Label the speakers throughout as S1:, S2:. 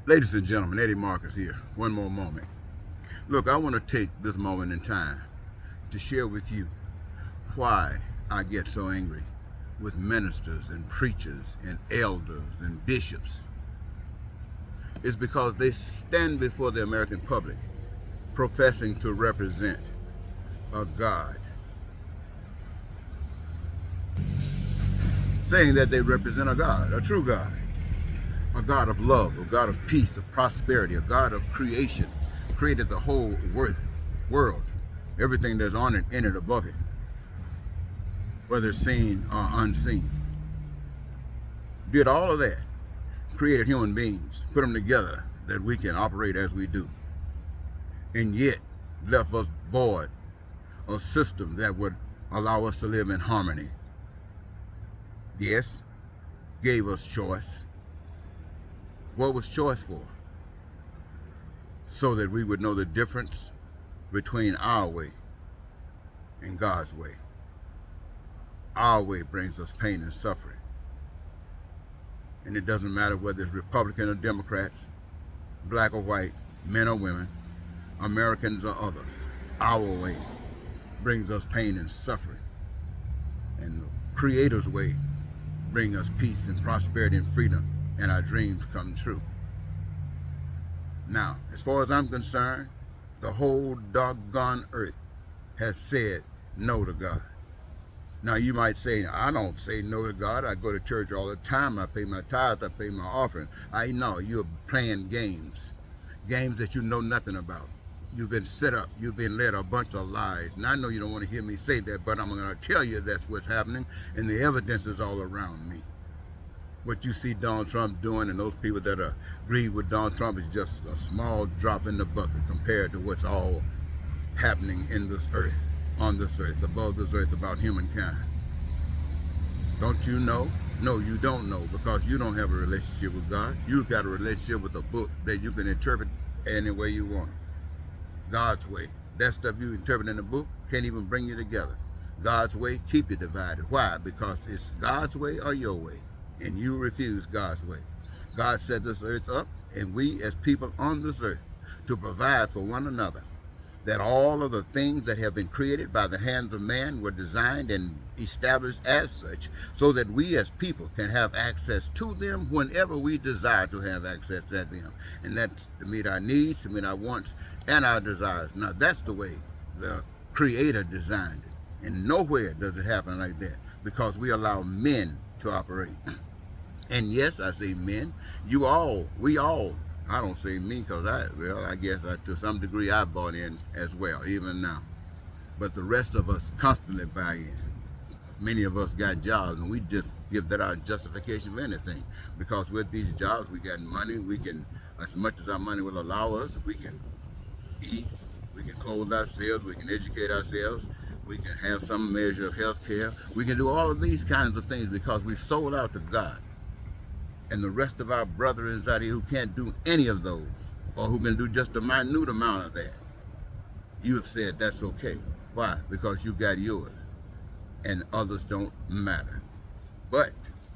S1: Ladies and gentlemen, Eddie Marcus here. One more moment. Look, I want to take this moment in time to share with you why I get so angry with ministers and preachers and elders and bishops. It's because they stand before the American public professing to represent a God, saying that they represent a God, a true God, a God of love, a God of peace, of prosperity, a God of creation, created the whole world, everything that's on it, in it, above it, whether seen or unseen. Did all of that, created human beings, put them together that we can operate as we do, and yet left us void a system that would allow us to live in harmony. Yes, gave us choice. What was choice for? So that we would know the difference between our way and God's way. Our way brings us pain and suffering. And it doesn't matter whether it's Republican or Democrats, black or white, men or women, Americans or others. Our way brings us pain and suffering. And the Creator's way brings us peace and prosperity and freedom, and our dreams come true. Now, as far as I'm concerned, the whole doggone earth has said no to God. Now, you might say, I don't say no to God. I go to church all the time. I pay my tithes. I pay my offering. I know you're playing games that you know nothing about. You've been set up. You've been led a bunch of lies. And I know you don't want to hear me say that, but I'm going to tell you that's what's happening, and the evidence is all around me. What you see Donald Trump doing, and those people that agree with Donald Trump, is just a small drop in the bucket compared to what's all happening in this earth, on this earth, above this earth, about humankind. Don't you know? No, you don't know, because you don't have a relationship with God. You've got a relationship with a book that you can interpret any way you want it. God's way. That stuff you interpret in the book can't even bring you together. God's way keep you divided. Why? Because it's God's way or your way, and you refuse God's way. God set this earth up, and we as people on this earth to provide for one another. That all of the things that have been created by the hands of man were designed and established as such, so that we as people can have access to them whenever we desire to have access to them. And that's to meet our needs, to meet our wants, and our desires. Now, that's the way the Creator designed it. And nowhere does it happen like that, because we allow men to operate. And yes, I say men, you all, we all. I don't say me because I guess to some degree I bought in as well, even now. But the rest of us constantly buy in. Many of us got jobs, and we just give that our justification for anything. Because with these jobs, we got money. We can, as much as our money will allow us, we can eat, we can clothe ourselves, we can educate ourselves, we can have some measure of health care. We can do all of these kinds of things because we sold out to God. And the rest of our brethren out here who can't do any of those, or who can do just a minute amount of that, you have said that's okay. Why? Because you got yours, and others don't matter. But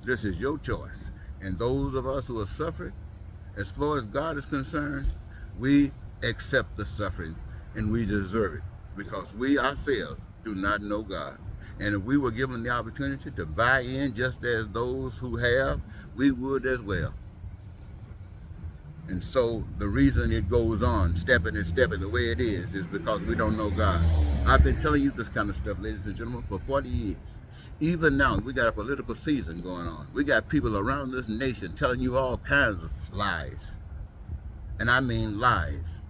S1: this is your choice. And those of us who are suffering, as far as God is concerned, we accept the suffering, and we deserve it, because we ourselves do not know God. And if we were given the opportunity to buy in just as those who have, we would as well. And so the reason it goes on, stepping and stepping the way it is because we don't know God. I've been telling you this kind of stuff, ladies and gentlemen, for 40 years. Even now, we got a political season going on. We got people around this nation telling you all kinds of lies. And I mean lies.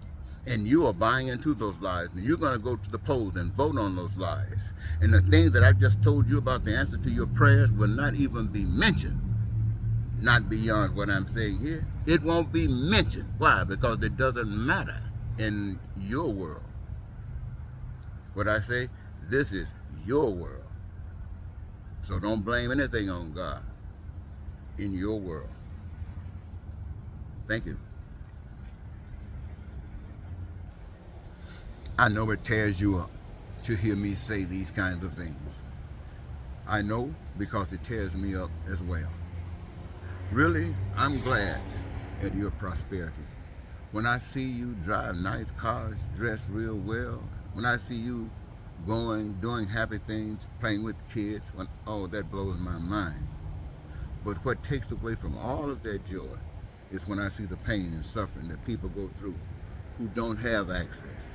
S1: And you are buying into those lies, and you're going to go to the polls and vote on those lies. And the things that I just told you about the answer to your prayers will not even be mentioned. Not beyond what I'm saying here. It won't be mentioned. Why? Because it doesn't matter in your world. What I say, this is your world. So don't blame anything on God in your world. Thank you. I know it tears you up to hear me say these kinds of things. I know, because it tears me up as well. Really, I'm glad at your prosperity. When I see you drive nice cars, dress real well, when I see you going, doing happy things, playing with kids, oh, that blows my mind. But what takes away from all of that joy is when I see the pain and suffering that people go through who don't have access.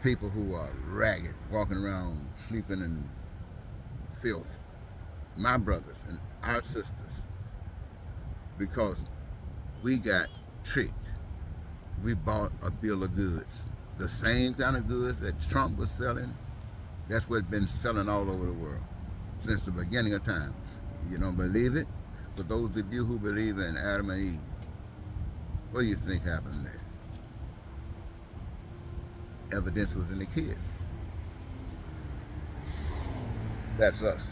S1: People who are ragged, walking around sleeping in filth. My brothers and our sisters, because we got tricked. We bought a bill of goods. The same kind of goods that Trump was selling, that's what's been selling all over the world since the beginning of time. You don't believe it? For those of you who believe in Adam and Eve, what do you think happened there? Evidence was in the kids. That's us.